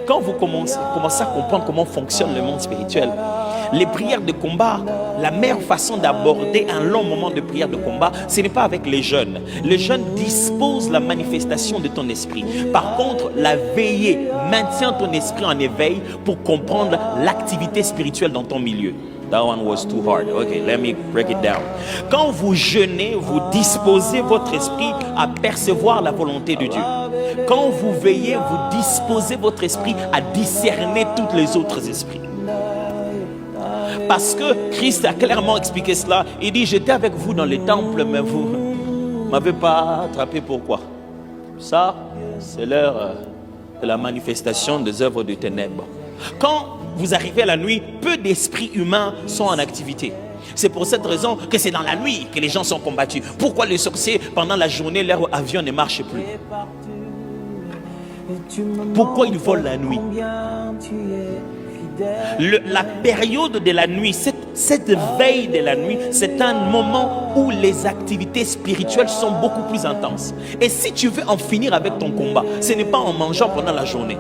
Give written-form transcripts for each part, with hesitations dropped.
quand vous commencez à comprendre comment fonctionne le monde spirituel, les prières de combat, la meilleure façon d'aborder un long moment de prière de combat, ce n'est pas avec les jeûnes. Le jeûne dispose la manifestation de ton esprit. Par contre, la veillée maintient ton esprit en éveil pour comprendre l'activité spirituelle dans ton milieu. That one was too hard. Okay, let me break it down. Quand vous jeûnez, vous disposez votre esprit à percevoir la volonté de Dieu. Quand vous veillez, vous disposez votre esprit à discerner tous les autres esprits. Parce que Christ a clairement expliqué cela. Il dit, j'étais avec vous dans les temples, mais vous ne m'avez pas attrapé. Pourquoi? Ça, c'est l'heure de la manifestation des œuvres de ténèbres. Quand vous arrivez à la nuit, peu d'esprits humains sont en activité. C'est pour cette raison que c'est dans la nuit que les gens sont combattus. Pourquoi les sorciers, pendant la journée, leur avion ne marche plus? Pourquoi ils volent la nuit? La période de la nuit, cette veille de la nuit, c'est un moment où les activités spirituelles sont beaucoup plus intenses. Et si tu veux en finir avec ton combat, ce n'est pas en mangeant pendant la journée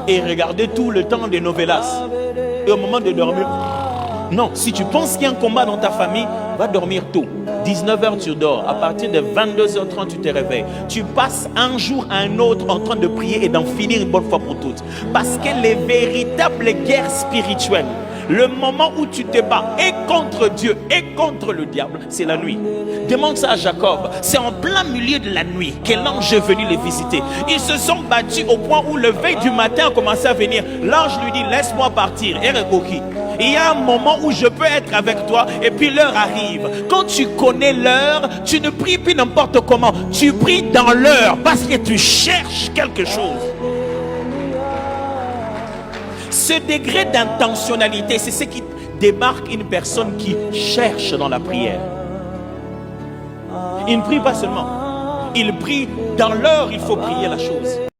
et regarder tout le temps des novelas et au moment de dormir. Non, si tu penses qu'il y a un combat dans ta famille, va dormir tôt. 19h tu dors, à partir de 22h30 tu te réveilles. Tu passes un jour à un autre en train de prier et d'en finir une bonne fois pour toutes. Parce que les véritables guerres spirituelles, le moment où tu te bats et contre Dieu et contre le diable, c'est la nuit. Demande ça à Jacob. C'est en plein milieu de la nuit que l'ange est venu les visiter. Ils se sont battus au point où le veille du matin a commencé à venir. L'ange lui dit, laisse-moi partir. Il y a un moment où je peux être avec toi et puis l'heure arrive. Quand tu connais l'heure, tu ne pries plus n'importe comment. Tu pries dans l'heure parce que tu cherches quelque chose. Ce degré d'intentionnalité, c'est ce qui démarque une personne qui cherche dans la prière. Il ne prie pas seulement. Il prie dans l'heure, il faut prier la chose.